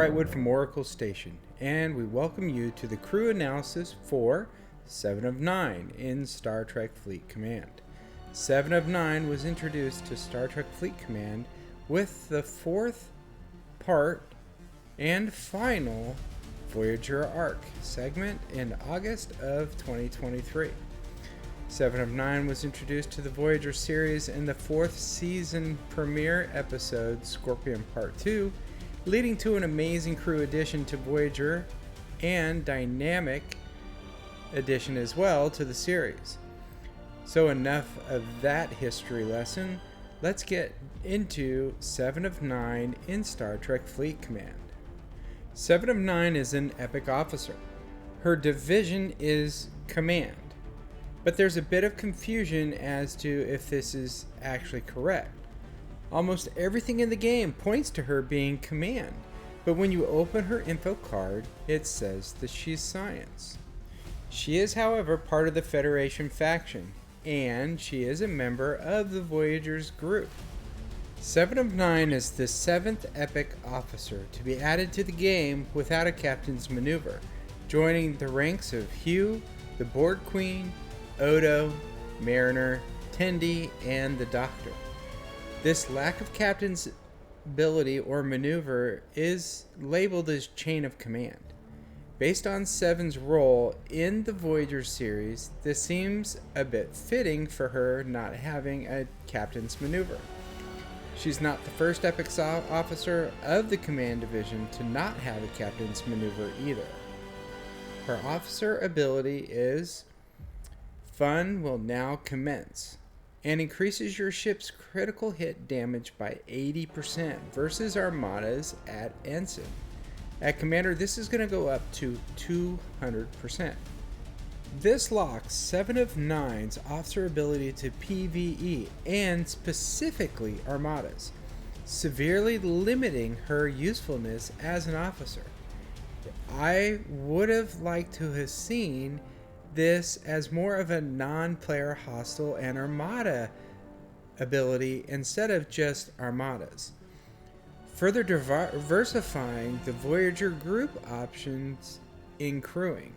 Brightwood from Oracle Station, and we welcome you to the crew analysis for 7 of 9 in Star Trek Fleet Command. 7 of 9 was introduced to Star Trek Fleet Command with the 4th part and final Voyager arc segment in August of 2023. 7 of 9 was introduced to the Voyager series in the 4th season premiere episode Scorpion Part 2, leading to an amazing crew addition to Voyager and dynamic addition as well to the series. So enough of that history lesson, let's get into 7 of 9 in Star Trek Fleet Command. 7 of 9 is an epic officer. Her division is Command, but there's a bit of confusion as to if this is actually correct. Almost everything in the game points to her being Command, but when you open her info card, it says that she's Science. She is, however, part of the Federation faction, and she is a member of the Voyager Group. 7 of 9 is the 7th epic officer to be added to the game without a captain's maneuver, joining the ranks of Hugh, the Borg Queen, Odo, Mariner, Tendi, and the Doctor. This lack of captain's ability or maneuver is labeled as chain of command. Based on 7's role in the Voyager series, this seems a bit fitting for her not having a captain's maneuver. She's not the first epic officer of the command division to not have a captain's maneuver either. Her officer ability is Fun will now commence, and increases your ship's critical hit damage by 80% versus Armadas at Ensign. At Commander, this is going to go up to 200%. This locks 7 of 9's officer ability to PVE, and specifically Armadas, severely limiting her usefulness as an officer. I would have liked to have seen this as more of a non-player hostile and Armada ability instead of just Armadas, further diversifying the Voyager Group options in crewing.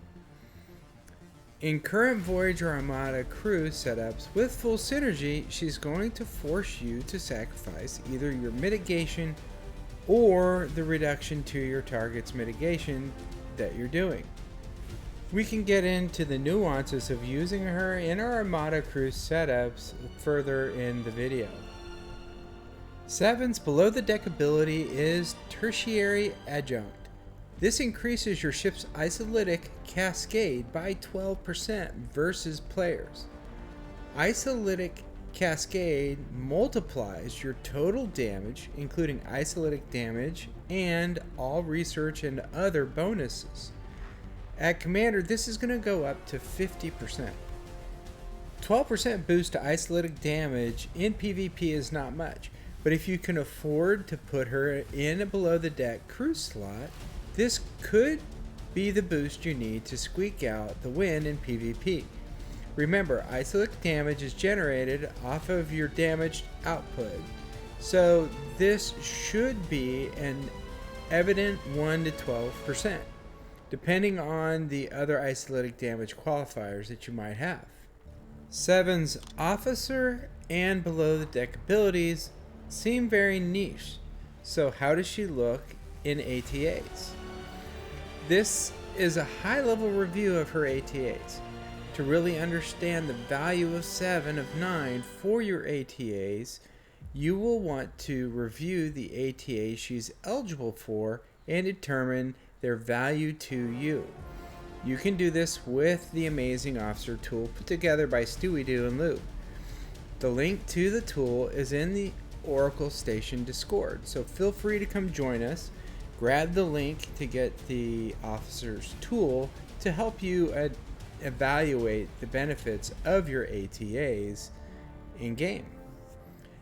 In current Voyager Armada crew setups with full synergy, she's going to force you to sacrifice either your mitigation or the reduction to your target's mitigation that you're doing. We can get into the nuances of using her in our Armada crew setups further in the video. 7's below the deck ability is Tertiary Adjunct. This increases your ship's isolytic cascade by 12% versus players. Isolytic cascade multiplies your total damage, including isolytic damage and all research and other bonuses. At Commander, this is going to go up to 50%. 12% boost to isolytic damage in PvP is not much, but if you can afford to put her in a below the deck crew slot, this could be the boost you need to squeak out the win in PvP. Remember, isolytic damage is generated off of your damaged output, so this should be an evident 1 to 12%. Depending on the other isolytic damage qualifiers that you might have. 7's officer and below the deck abilities seem very niche, so how does she look in ATAs? This is a high level review of her ATAs. To really understand the value of 7 of 9 for your ATAs, you will want to review the ATAs she's eligible for and determine their value to you. You can do this with the amazing officer tool put together by Stewie Doo and Lou. The link to the tool is in the Oracle Station Discord, so feel free to come join us. Grab the link to get the officer's tool to help you evaluate the benefits of your ATAs in game.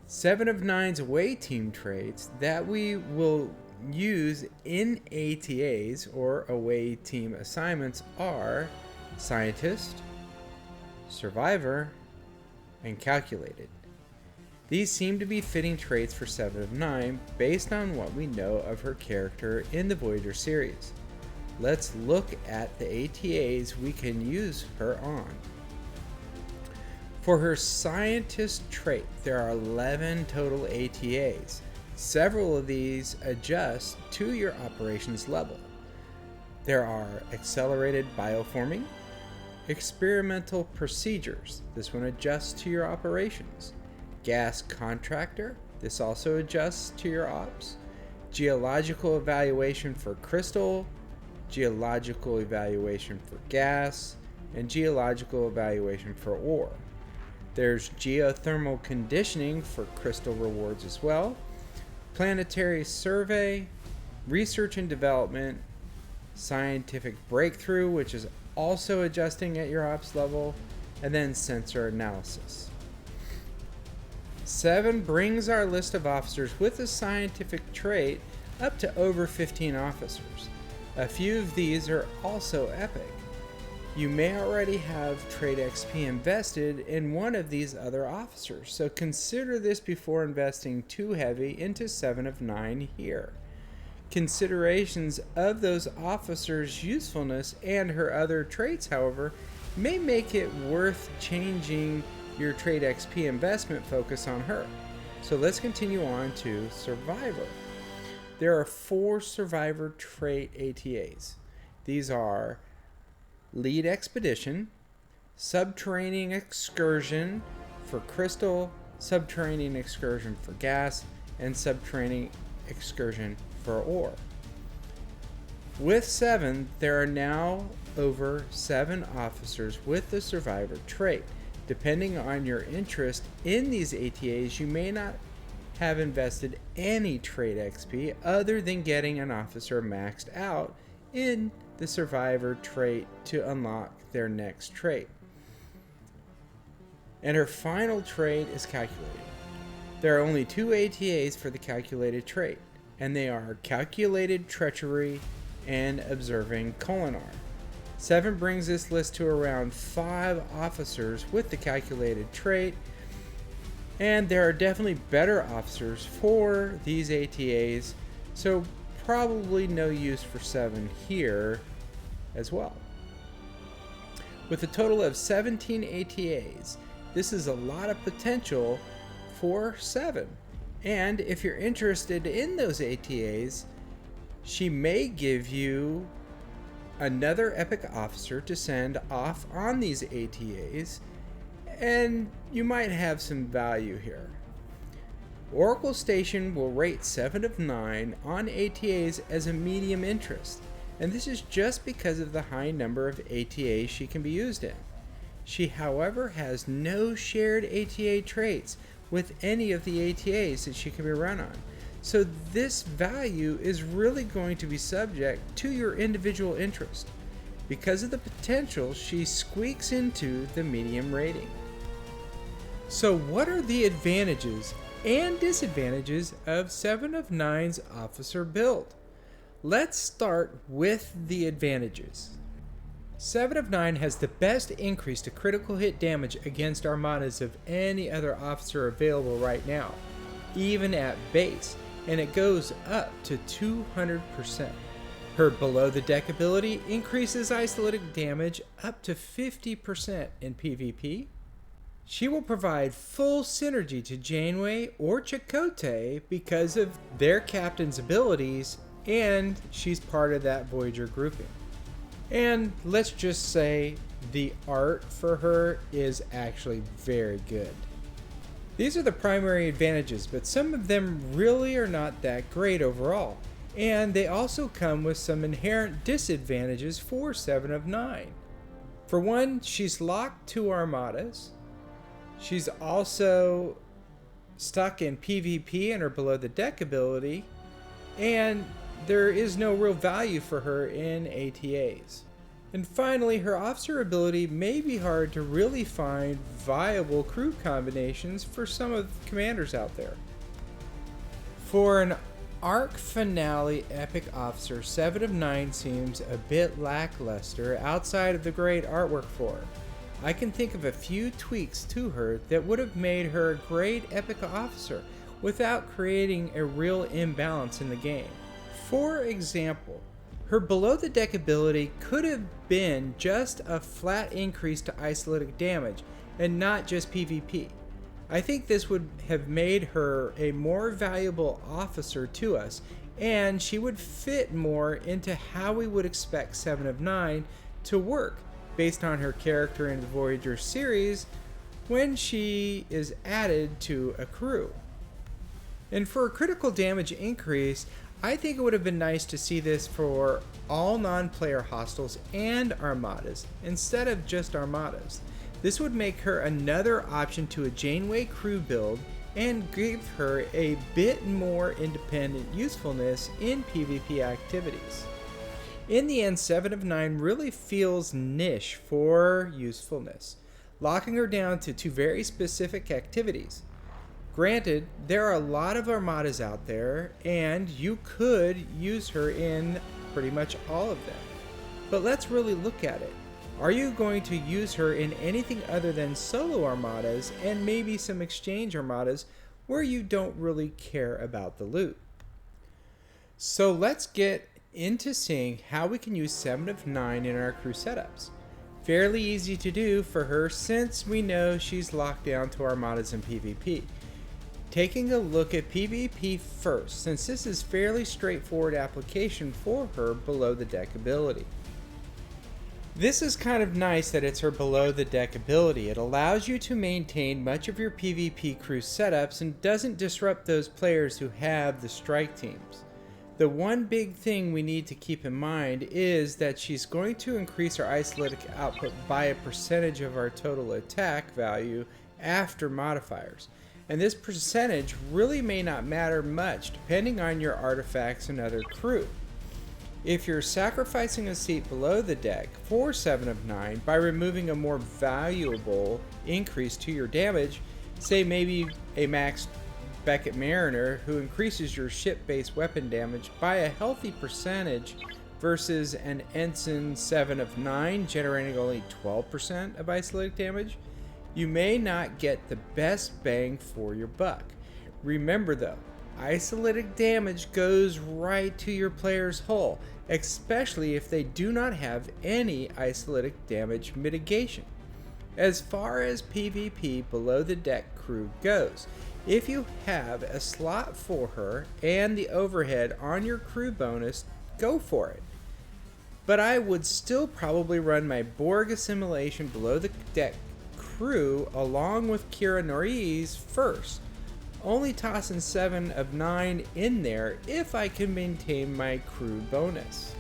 7 of 9's away team traits that we will use in ATAs or away team assignments are Scientist, Survivor, and Calculated. These seem to be fitting traits for 7 of 9 based on what we know of her character in the Voyager series. Let's look at the ATAs we can use her on. For her scientist trait, there are 11 total ATAs. Several of these adjust to your operations level. There are accelerated bioforming, experimental procedures. This one adjusts to your operations. Gas contractor. This also adjusts to your ops. Geological evaluation for crystal, geological evaluation for gas, and geological evaluation for ore. There's geothermal conditioning for crystal rewards as well. Planetary survey, research and development, scientific breakthrough, which is also adjusting at your ops level, and then sensor analysis. 7 brings our list of officers with a scientific trait up to over 15 officers. A few of these are also epic. You may already have trait XP invested in one of these other officers, so consider this before investing too heavy into 7 of 9 here. Considerations of those officers' usefulness and her other traits, however, may make it worth changing your trait XP investment focus on her. So let's continue on to Survivor. There are 4 Survivor trait ATAs. These are Lead Expedition, Subterranean Excursion for Crystal, Subterranean Excursion for Gas, and Subterranean Excursion for Ore. With 7, there are now over 7 officers with the Survivor trait. Depending on your interest in these ATAs, you may not have invested any trait XP other than getting an officer maxed out in the Survivor trait to unlock their next trait. And her final trait is Calculated. There are only 2 ATAs for the Calculated trait, and they are Calculated Treachery and Observing Colinar. 7 brings this list to around 5 officers with the Calculated trait, and there are definitely better officers for these ATAs, so probably no use for 7 here as well. With a total of 17 ATAs, this is a lot of potential for 7. And if you're interested in those ATAs, she may give you another epic officer to send off on these ATAs, and you might have some value here. Oracle Station will rate 7 of 9 on ATAs as a medium interest, and this is just because of the high number of ATAs she can be used in. She, however, has no shared ATA traits with any of the ATAs that she can be run on. So this value is really going to be subject to your individual interest. Because of the potential, she squeaks into the medium rating. So what are the advantages and disadvantages of 7 of 9's officer build? Let's start with the advantages. 7 of 9 has the best increase to critical hit damage against armadas of any other officer available right now, even at base, and it goes up to 200%. Her below the deck ability increases isolated damage up to 50% in PvP. She will provide full synergy to Janeway or Chakotay because of their captain's abilities, and she's part of that Voyager grouping. And let's just say the art for her is actually very good. These are the primary advantages, but some of them really are not that great overall. And they also come with some inherent disadvantages for 7 of 9. For one, she's locked to armadas. She's also stuck in PvP and her below the deck ability. And there is no real value for her in ATAs. And finally, her officer ability may be hard to really find viable crew combinations for some of the commanders out there. For an arc finale epic officer, 7 of 9 seems a bit lackluster outside of the great artwork for her. I can think of a few tweaks to her that would have made her a great epic officer without creating a real imbalance in the game. For example, her below the deck ability could have been just a flat increase to isolytic damage and not just PvP. I think this would have made her a more valuable officer to us, and she would fit more into how we would expect 7 of 9 to work based on her character in the Voyager series when she is added to a crew. And for a critical damage increase, I think it would have been nice to see this for all non-player hostiles and armadas instead of just armadas. This would make her another option to a Janeway crew build and give her a bit more independent usefulness in PvP activities. In the end, 7 of 9 really feels niche for usefulness, locking her down to 2 very specific activities. Granted, there are a lot of armadas out there, and you could use her in pretty much all of them. But let's really look at it. Are you going to use her in anything other than solo armadas and maybe some exchange armadas where you don't really care about the loot? So let's get into seeing how we can use 7 of 9 in our crew setups. Fairly easy to do for her since we know she's locked down to armadas and PvP. Taking a look at PvP first, since this is fairly straightforward application for her below the deck ability. This is kind of nice that it's her below the deck ability. It allows you to maintain much of your PvP crew setups and doesn't disrupt those players who have the strike teams. The one big thing we need to keep in mind is that she's going to increase our isolytic output by a percentage of our total attack value after modifiers. And this percentage really may not matter much depending on your artifacts and other crew. If you're sacrificing a seat below the deck for 7 of 9 by removing a more valuable increase to your damage, say maybe a maxed Beckett Mariner who increases your ship-based weapon damage by a healthy percentage versus an Ensign 7 of 9 generating only 12% of isolytic damage, you may not get the best bang for your buck. Remember though, isolytic damage goes right to your player's hull, especially if they do not have any isolytic damage mitigation. As far as PvP below the deck crew goes, if you have a slot for her and the overhead on your crew bonus, go for it. But I would still probably run my Borg assimilation below the deck crew along with Kira Norris first, only tossing 7 of 9 in there if I can maintain my crew bonus.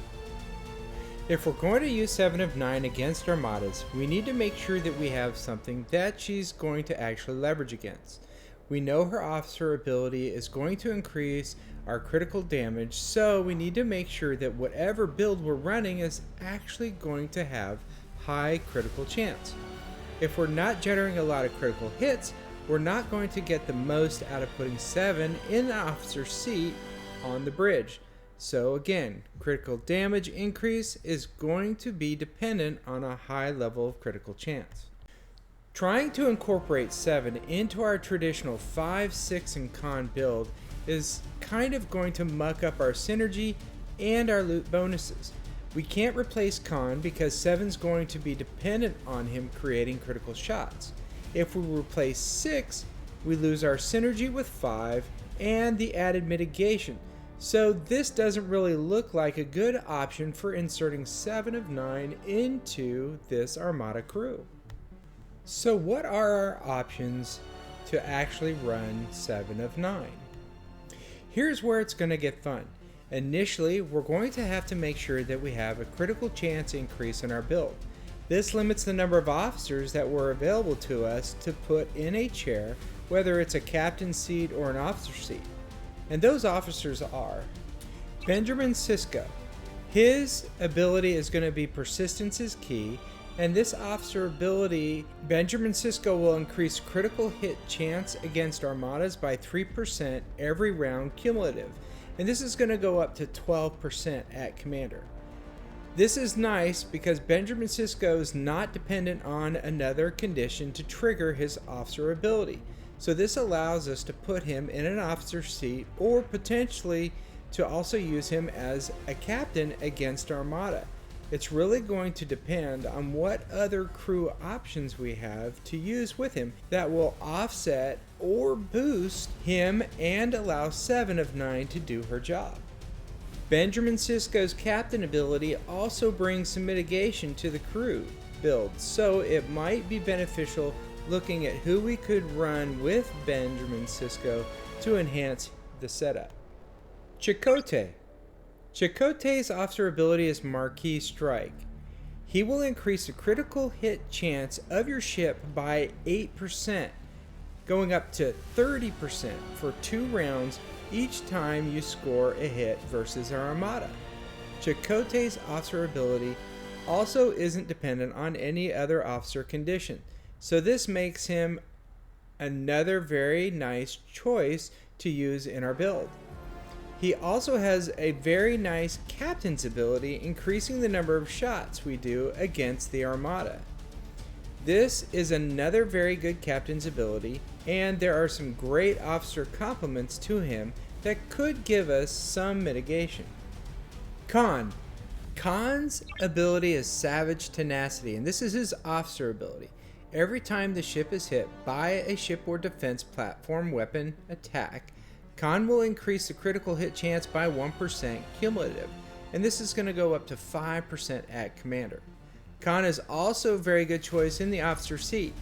If we're going to use 7 of 9 against armadas, we need to make sure that we have something that she's going to actually leverage against. We know her officer ability is going to increase our critical damage, so we need to make sure that whatever build we're running is actually going to have high critical chance. If we're not generating a lot of critical hits, we're not going to get the most out of putting 7 in the officer's seat on the bridge. So again, critical damage increase is going to be dependent on a high level of critical chance. Trying to incorporate 7 into our traditional 5, 6, and con build is kind of going to muck up our synergy and our loot bonuses. We can't replace con because 7's going to be dependent on him creating critical shots. If we replace 6, we lose our synergy with 5 and the added mitigation. So this doesn't really look like a good option for inserting 7 of 9 into this Armada crew. So what are our options to actually run 7 of 9? Here's where it's going to get fun. Initially, we're going to have to make sure that we have a critical chance increase in our build. This limits the number of officers that were available to us to put in a chair, whether it's a captain's seat or an officer's seat. And those officers are Benjamin Sisko. His ability is going to be persistence is key, and this officer ability, Benjamin Sisko, will increase critical hit chance against armadas by 3% every round cumulative. And this is going to go up to 12% at commander. This is nice because Benjamin Sisko is not dependent on another condition to trigger his officer ability. So this allows us to put him in an officer seat or potentially to also use him as a captain against Armada. It's really going to depend on what other crew options we have to use with him that will offset or boost him and allow 7 of 9 to do her job. Benjamin Sisko's captain ability also brings some mitigation to the crew build, so it might be beneficial looking at who we could run with Benjamin Sisko to enhance the setup. Chakotay. Chakotay's officer ability is Marquee Strike. He will increase the critical hit chance of your ship by 8%, going up to 30% for 2 rounds each time you score a hit versus our Armada. Chakotay's officer ability also isn't dependent on any other officer condition, so this makes him another very nice choice to use in our build. He also has a very nice captain's ability, increasing the number of shots we do against the Armada. This is another very good captain's ability, and there are some great officer complements to him that could give us some mitigation. Khan. Khan's ability is Savage Tenacity, and this is his officer ability. Every time the ship is hit by a shipboard defense platform weapon attack, Khan will increase the critical hit chance by 1% cumulative, and this is going to go up to 5% at Commander. Khan is also a very good choice in the officer seat,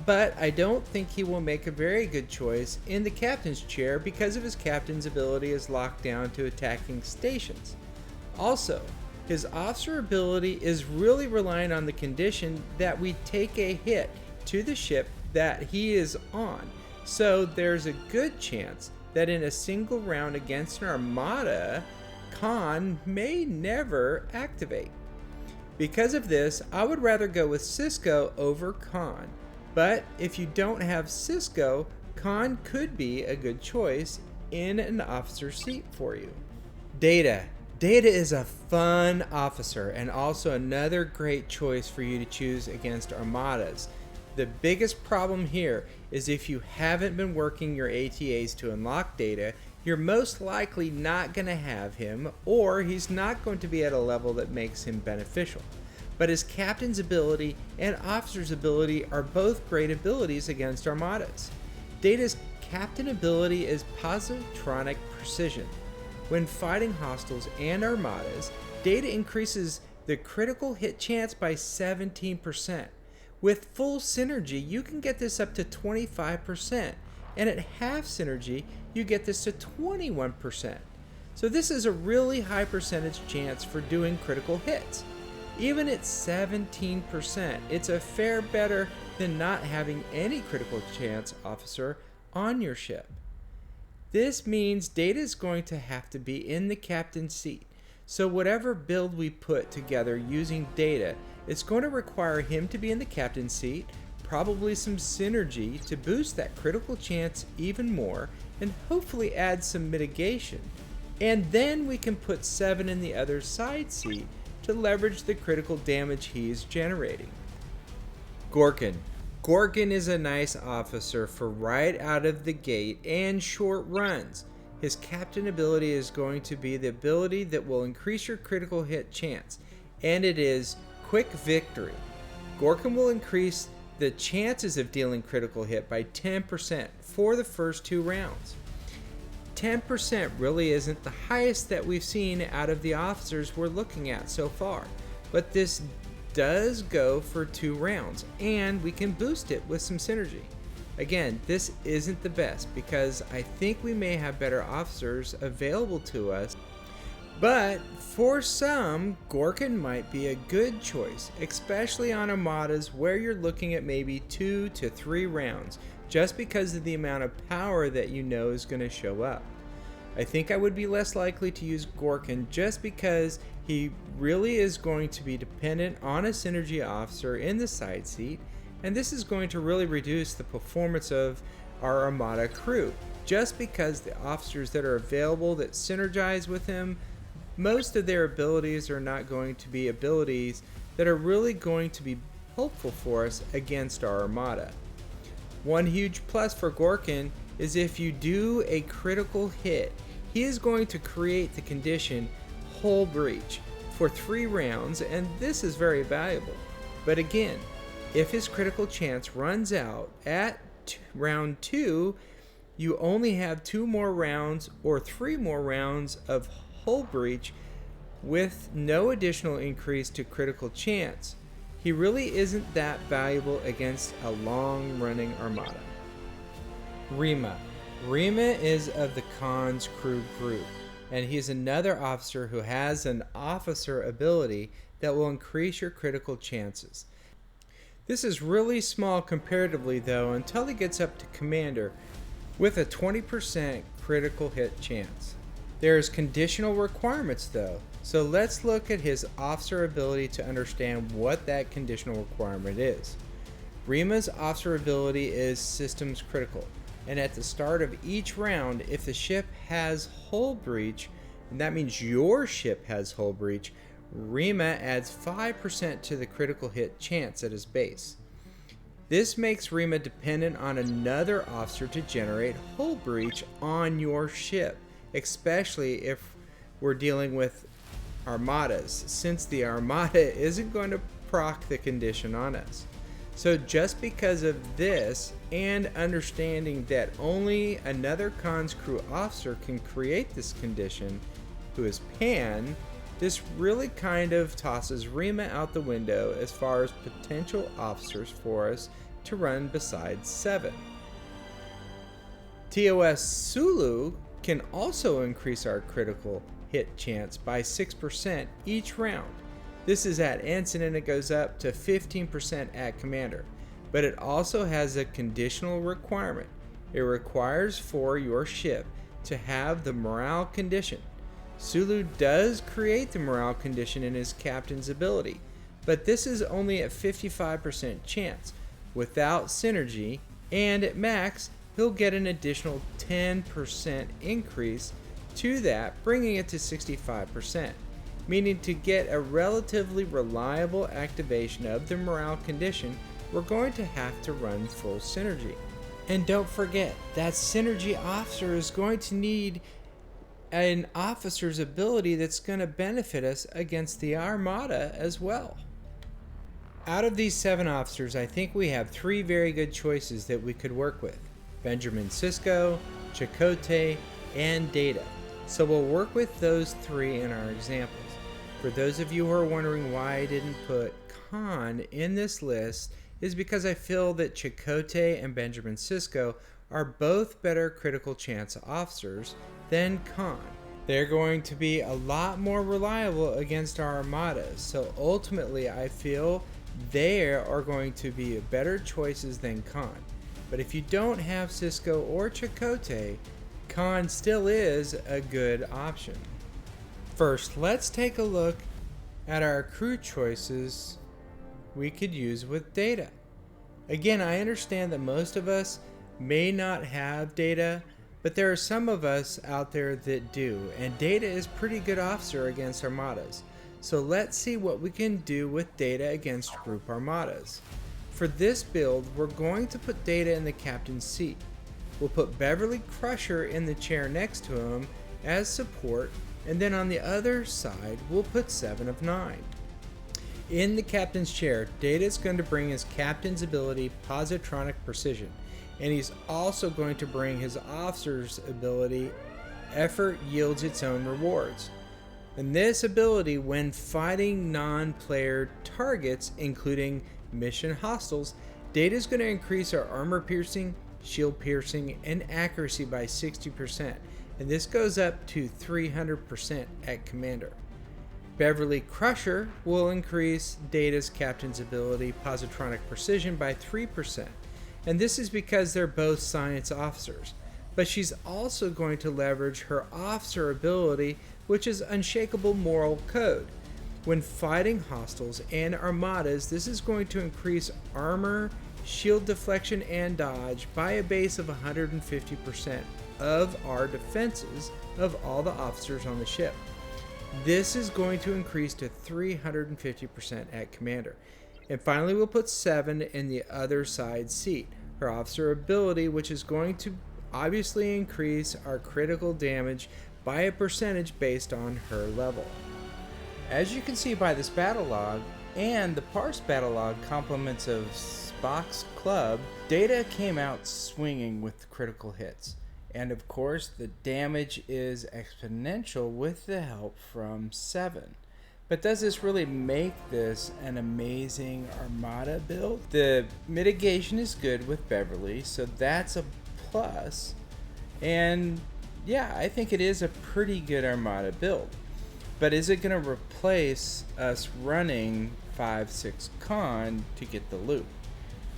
but I don't think he will make a very good choice in the captain's chair because of his captain's ability is locked down to attacking stations. Also, his officer ability is really relying on the condition that we take a hit to the ship that he is on, so there's a good chance that in a single round against an Armada, Khan may never activate. Because of this, I would rather go with Sisko over Khan, but if you don't have Sisko, Khan could be a good choice in an officer seat for you. Data. Data is a fun officer and also another great choice for you to choose against Armadas. The biggest problem here is if you haven't been working your ATAs to unlock Data, you're most likely not going to have him, or he's not going to be at a level that makes him beneficial. But his captain's ability and officer's ability are both great abilities against Armadas. Data's captain ability is Positronic Precision. When fighting hostiles and Armadas, Data increases the critical hit chance by 17%. With full synergy, you can get this up to 25%, and at half synergy, you get this to 21%. So this is a really high percentage chance for doing critical hits. Even at 17%, it's a fair better than not having any critical chance officer on your ship. This means Data is going to have to be in the captain's seat. So whatever build we put together using Data, it's going to require him to be in the captain's seat, probably some synergy to boost that critical chance even more, and hopefully add some mitigation. And then we can put 7 in the other side seat to leverage the critical damage he's generating. Gorkin. Gorkin is a nice officer for right out of the gate and short runs. His captain ability is going to be the ability that will increase your critical hit chance, and it is Quick Victory. Gorkin will increase the chances of dealing critical hit by 10% for the first 2 rounds. 10% really isn't the highest that we've seen out of the officers we're looking at so far, but this does go for 2 rounds, and we can boost it with some synergy. Again, this isn't the best because I think we may have better officers available to us, but for some, Gorkin might be a good choice, especially on Armadas where you're looking at maybe 2 to 3 rounds, just because of the amount of power that you know is going to show up. I think I would be less likely to use Gorkin just because he really is going to be dependent on a synergy officer in the side seat, and this is going to really reduce the performance of our Armada crew, just because the officers that are available that synergize with him most of their abilities are not going to be abilities that are really going to be helpful for us against our Armada. One huge plus for Gorkin is if you do a critical hit, he is going to create the condition Hull Breach for 3 rounds, and this is very valuable. But again, if his critical chance runs out at round 2, you only have 2 more rounds or 3 more rounds of Hull Breach with no additional increase to critical chance. He really isn't that valuable against a long-running Armada. Rima. Rima is of the Khan's crew group, and he's another officer who has an officer ability that will increase your critical chances. This is really small comparatively though until he gets up to commander with a 20% critical hit chance. There's conditional requirements though, so let's look at his officer ability to understand what that conditional requirement is. Rima's officer ability is systems critical, and at the start of each round, if the ship has Hull Breach, and that means your ship has Hull Breach, Rima adds 5% to the critical hit chance at his base. This makes Rima dependent on another officer to generate Hull Breach on your ship, especially if we're dealing with Armadas, since the Armada isn't going to proc the condition on us. So just because of this, and understanding that only another Khan's crew officer can create this condition, who is Pan, this really kind of tosses Rima out the window as far as potential officers for us to run besides 7. TOS Sulu can also increase our critical hit chance by 6% each round. This is at ensign and it goes up to 15% at commander, but it also has a conditional requirement. It requires for your ship to have the morale condition. Sulu does create the morale condition in his captain's ability, but this is only at 55% chance without synergy, and at max he'll get an additional 10% increase to that, bringing it to 65%. Meaning to get a relatively reliable activation of the morale condition, we're going to have to run full synergy. And don't forget, that synergy officer is going to need an officer's ability that's going to benefit us against the Armada as well. Out of these 7 officers, I think we have 3 very good choices that we could work with: Benjamin Sisko, Chakotay, and Data. So we'll work with those 3 in our examples. For those of you who are wondering why I didn't put Khan in this list, is because I feel that Chakotay and Benjamin Sisko are both better critical chance officers than Khan. They're going to be a lot more reliable against our Armadas, so ultimately I feel they are going to be better choices than Khan. But if you don't have Sisko or Chakotay, Khan still is a good option. First, let's take a look at our crew choices we could use with Data. Again, I understand that most of us may not have Data, but there are some of us out there that do, and Data is pretty good officer against Armadas. So let's see what we can do with Data against group Armadas. For this build, we're going to put Data in the captain's seat. We'll put Beverly Crusher in the chair next to him as support, and then on the other side, we'll put 7 of 9. In the captain's chair, Data is going to bring his captain's ability, Positronic Precision, and he's also going to bring his officer's ability, Effort Yields Its Own Rewards. And this ability, when fighting non-player targets, including mission hostiles, Data is going to increase our armor piercing, shield piercing, and accuracy by 60%. And this goes up to 300% at commander. Beverly Crusher will increase Data's captain's ability, Positronic Precision, by 3%. And this is because they're both science officers. But she's also going to leverage her officer ability, which is Unshakable Moral Code. When fighting hostiles and Armadas, this is going to increase armor, shield deflection, and dodge by a base of 150% of our defenses of all the officers on the ship. This is going to increase to 350% at Commander. And finally, we'll put 7 in the other side seat, her officer ability, which is going to obviously increase our critical damage by a percentage based on her level. As you can see by this battle log and the parse battle log compliments of Spock's club, Data came out swinging with critical hits. And of course, the damage is exponential with the help from 7. But does this really make this an amazing Armada build? The mitigation is good with Beverly, so that's a plus. And yeah, I think it is a pretty good Armada build. But is it going to replace us running 5-6 con to get the loot?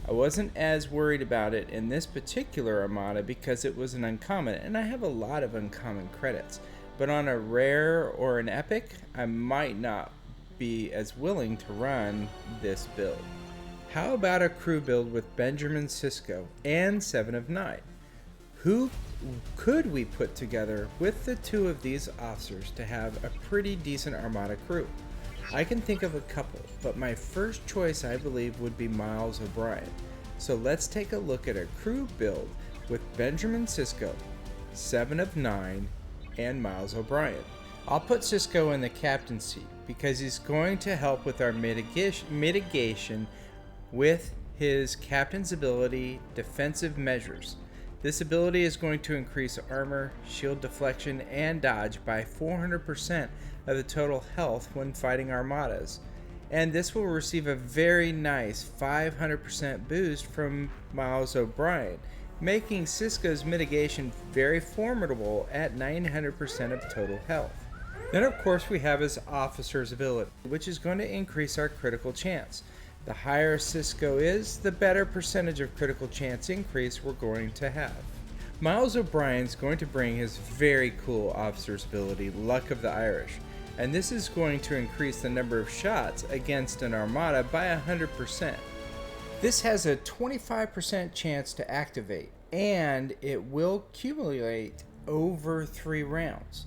I wasn't as worried about it in this particular Armada because it was an uncommon, and I have a lot of uncommon credits. But on a rare or an epic, I might not be as willing to run this build. How about a crew build with Benjamin Sisko and 7 of 9? Who could we put together with the 2 of these officers to have a pretty decent Armada crew? I can think of a couple, but my first choice I believe would be Miles O'Brien. So let's take a look at a crew build with Benjamin Sisko, 7 of 9, and Miles O'Brien. I'll put Sisko in the captain seat because he's going to help with our mitigation with his captain's ability defensive measures. This ability is going to increase armor, shield deflection, and dodge by 400% of the total health when fighting Armadas. And this will receive a very nice 500% boost from Miles O'Brien, making Sisko's mitigation very formidable at 900% of total health. Then of course we have his officer's ability, which is going to increase our critical chance. The higher Sisko is, the better percentage of critical chance increase we're going to have. Miles O'Brien's going to bring his very cool officer's ability, Luck of the Irish, and this is going to increase the number of shots against an Armada by 100%. This has a 25% chance to activate, and it will accumulate over 3 rounds.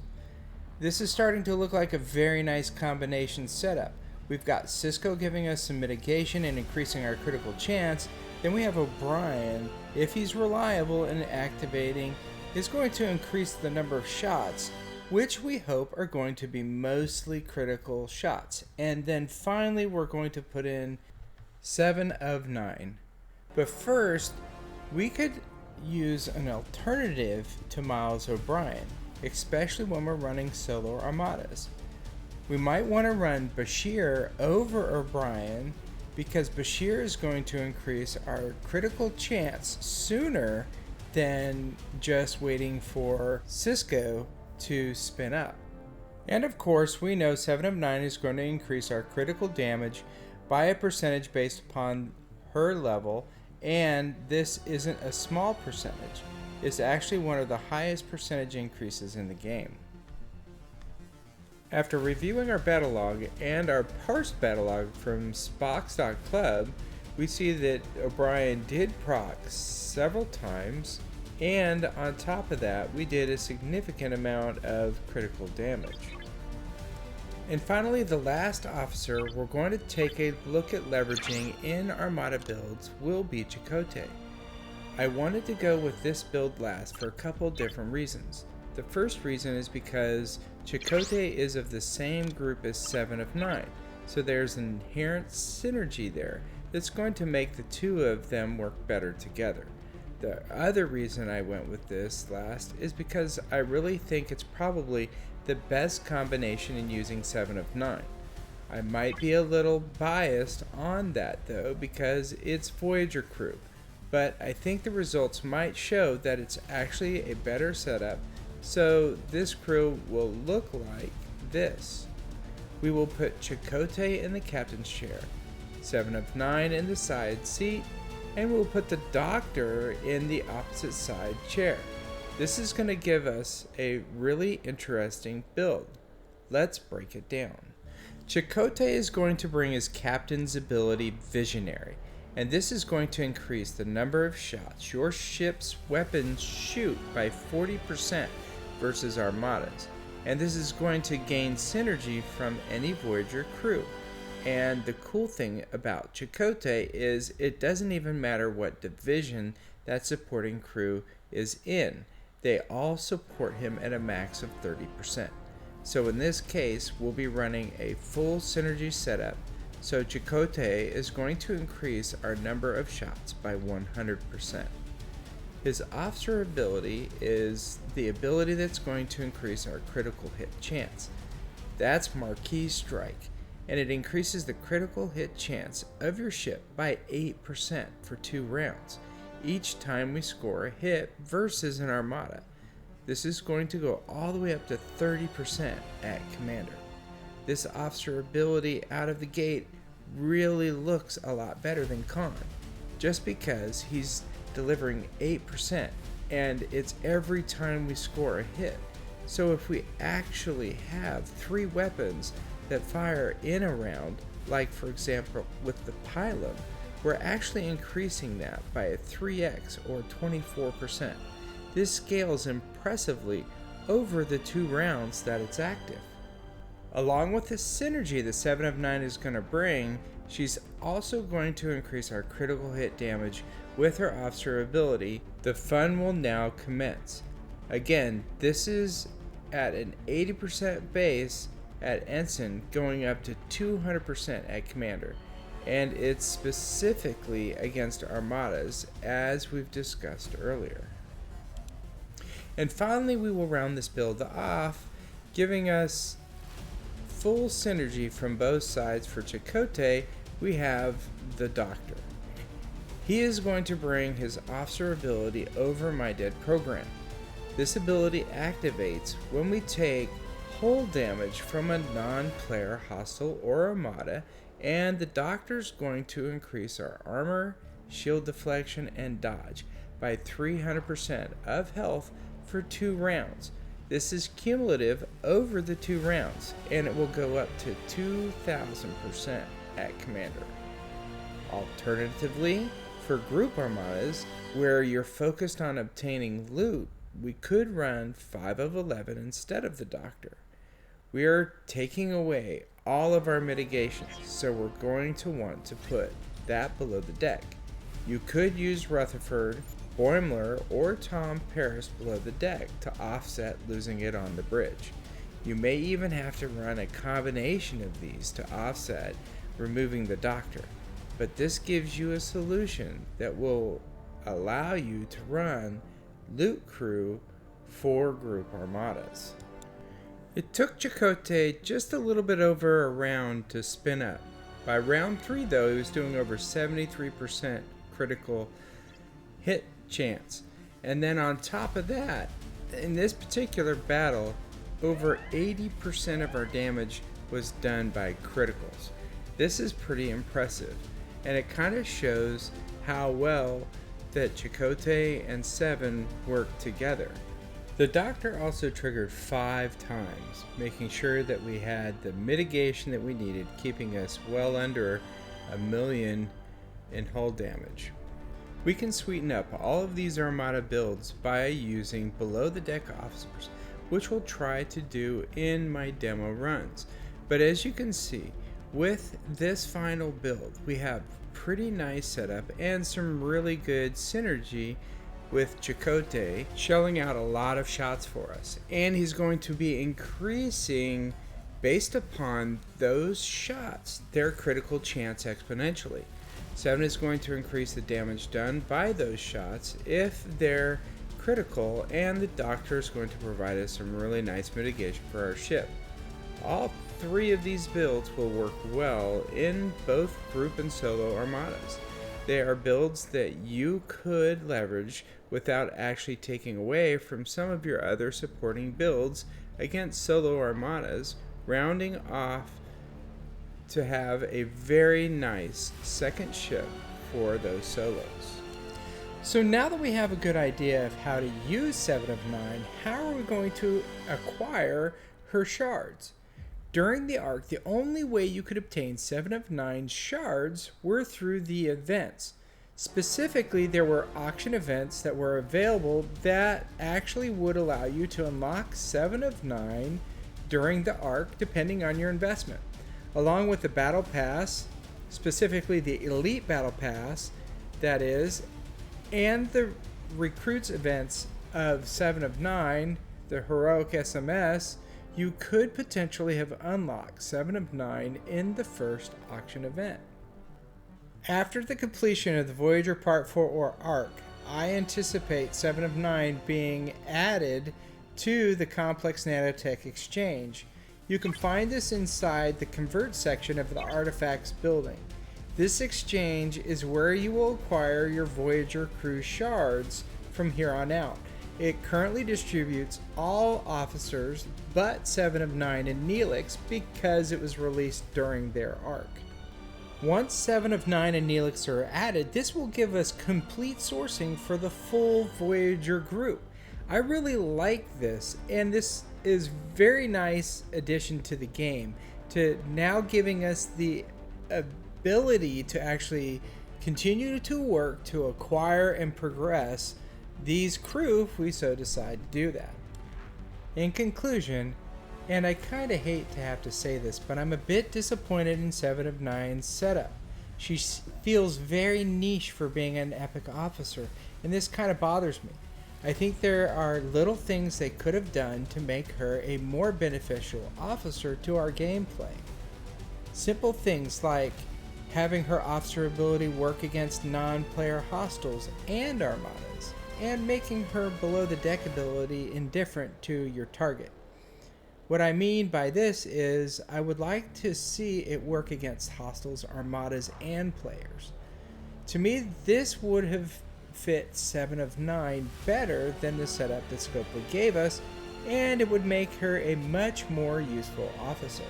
This is starting to look like a very nice combination setup. We've got Sisko giving us some mitigation and increasing our critical chance. Then we have O'Brien, if he's reliable in activating, is going to increase the number of shots, which we hope are going to be mostly critical shots. And then finally we're going to put in 7 of 9. But first, we could use an alternative to Miles O'Brien, especially when we're running solo Armadas. We might want to run Bashir over O'Brien because Bashir is going to increase our critical chance sooner than just waiting for Sisko to spin up. And of course, we know 7 of 9 is going to increase our critical damage by a percentage based upon her level, and this isn't a small percentage. It's actually one of the highest percentage increases in the game. After reviewing our battle log and our parsed battle log from Spock's.club, we see that O'Brien did proc several times, and on top of that, we did a significant amount of critical damage. And finally, the last officer we're going to take a look at leveraging in Armada builds will be Chakotay. I wanted to go with this build last for a couple different reasons. The first reason is because Chakotay is of the same group as 7 of 9, so there's an inherent synergy there that's going to make the 2 of them work better together. The other reason I went with this last is because I really think it's probably the best combination in using 7 of 9. I might be a little biased on that though because it's Voyager Group, but I think the results might show that it's actually a better setup. So this crew will look like this. We will put Chakotay in the captain's chair, 7 of 9 in the side seat, and we'll put the doctor in the opposite side chair. This is going to give us a really interesting build. Let's break it down. Chakotay is going to bring his captain's ability Visionary, and this is going to increase the number of shots your ship's weapons shoot by 40% versus Armadas. and this is going to gain synergy from any Voyager crew. And the cool thing about Chakotay is it doesn't even matter what division that supporting crew is in. They all support him at a max of 30%. So in this case, we'll be running a full synergy setup. So Chakotay is going to increase our number of shots by 100%. His officer ability is the ability that's going to increase our critical hit chance. That's Marquee Strike, and it increases the critical hit chance of your ship by 8% for 2 rounds, each time we score a hit versus an Armada. This is going to go all the way up to 30% at Commander. This officer ability out of the gate really looks a lot better than Khan, just because he's delivering 8% and it's every time we score a hit. So if we actually have 3 weapons that fire in a round, like for example with the pylon, we're actually increasing that by a 3x or 24%. This scales impressively over the 2 rounds that it's active. Along with the synergy the 7 of 9 is going to bring, she's also going to increase our critical hit damage with her officer ability. The fun will now commence. Again, this is at an 80% base at Ensign, going up to 200% at Commander, and it's specifically against Armadas, as we've discussed earlier. And finally, we will round this build off, giving us full synergy from both sides. For Chakotay, we have the Doctor. He is going to bring his officer ability over My Dead program. This ability activates when we take hull damage from a non-player hostile or Armada, and the Doctor's going to increase our armor, shield deflection, and dodge by 300% of health for 2 rounds. This is cumulative over the 2 rounds, and it will go up to 2000% at Commander. Alternatively, for group Armadas, where you're focused on obtaining loot, we could run 5 of 11 instead of the Doctor. We are taking away all of our mitigations, so we're going to want to put that below the deck. You could use Rutherford, Boimler, or Tom Paris below the deck to offset losing it on the bridge. You may even have to run a combination of these to offset removing the Doctor, but this gives you a solution that will allow you to run Loot Crew for group Armadas. It took Chakotay just a little bit over a round to spin up. By round 3 though, he was doing over 73% critical hit chance. And then on top of that, in this particular battle, over 80% of our damage was done by criticals. This is pretty impressive, and it kind of shows how well that Chakotay and 7 work together. The Doctor also triggered 5 times, making sure that we had the mitigation that we needed, keeping us well under 1 million in hull damage. We can sweeten up all of these Armada builds by using below the deck officers, which we'll try to do in my demo runs. But as you can see, with this final build, we have pretty nice setup and some really good synergy with Chakotay shelling out a lot of shots for us. And he's going to be increasing, based upon those shots, their critical chance exponentially. 7 is going to increase the damage done by those shots if they're critical, and the Doctor is going to provide us some really nice mitigation for our ship. All 3 of these builds will work well in both group and solo Armadas. They are builds that you could leverage without actually taking away from some of your other supporting builds against solo Armadas, rounding off to have a very nice second ship for those solos. So now that we have a good idea of how to use 7 of 9, how are we going to acquire her shards? During the arc, the only way you could obtain 7 of 9 shards were through the events. Specifically, there were auction events that were available that actually would allow you to unlock 7 of 9 during the arc depending on your investment. Along with the Battle Pass, specifically the Elite Battle Pass, that is, and the Recruits events of 7 of 9, the Heroic SMS, you could potentially have unlocked 7 of 9 in the first auction event. After the completion of the Voyager Part 4 or ARC, I anticipate 7 of 9 being added to the Complex Nanotech Exchange. You can find this inside the Convert section of the Artifacts building. This exchange is where you will acquire your Voyager crew shards from here on out. It currently distributes all officers but 7 of 9 and Neelix because it was released during their arc. Once 7 of 9 and Neelix are added, this will give us complete sourcing for the full Voyager group. I really like this, and this is very nice addition to the game, to now giving us the ability to actually continue to work to acquire and progress these crew if we so decide to do that. In conclusion, and I kind of hate to have to say this, but I'm a bit disappointed in 7 of 9's setup. She feels very niche for being an epic officer, and this kind of bothers me. I think there are little things they could have done to make her a more beneficial officer to our gameplay. Simple things like having her officer ability work against non-player hostiles and armadas, and making her below the deck ability indifferent to your target. What I mean by this is I would like to see it work against hostiles, armadas, and players. To me, this would have fit 7 of 9 better than the setup that Scopely gave us, and it would make her a much more useful officer.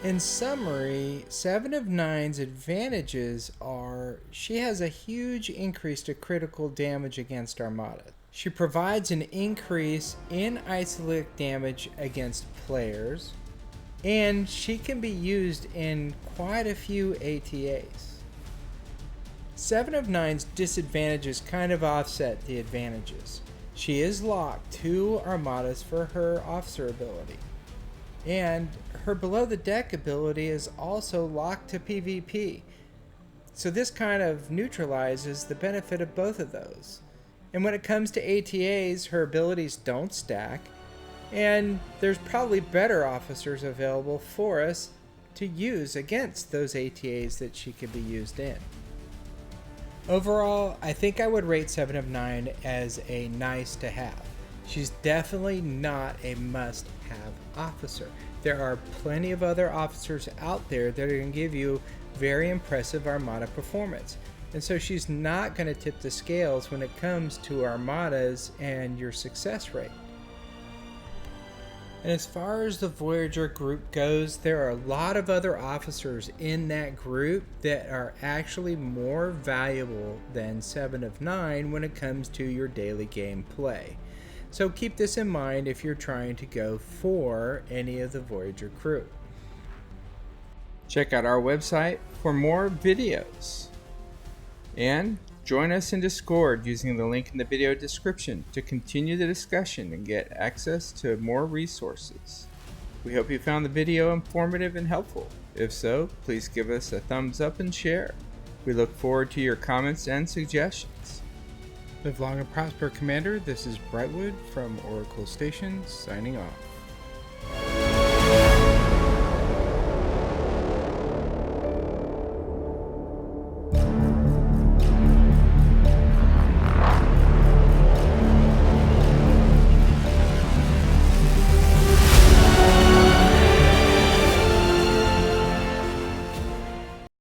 In summary, 7 of 9's advantages are she has a huge increase to critical damage against armada. She provides an increase in isolated damage against players, and she can be used in quite a few ATAs. 7 of 9's disadvantages kind of offset the advantages. She is locked to armadas for her officer ability, and her below the deck ability is also locked to PvP. So this kind of neutralizes the benefit of both of those. And when it comes to ATAs, her abilities don't stack, and there's probably better officers available for us to use against those ATAs that she could be used in. Overall, I think I would rate 7 of 9 as a nice to have. She's definitely not a must-have officer. There are plenty of other officers out there that are going to give you very impressive armada performance. And so she's not going to tip the scales when it comes to armadas and your success rate. And as far as the Voyager group goes, there are a lot of other officers in that group that are actually more valuable than 7 of 9 when it comes to your daily game play. So keep this in mind if you're trying to go for any of the Voyager crew. Check out our website for more videos. And join us in Discord using the link in the video description to continue the discussion and get access to more resources. We hope you found the video informative and helpful. If so, please give us a thumbs up and share. We look forward to your comments and suggestions. Live long and prosper, Commander. This is Brightwood from Oracle Station, signing off.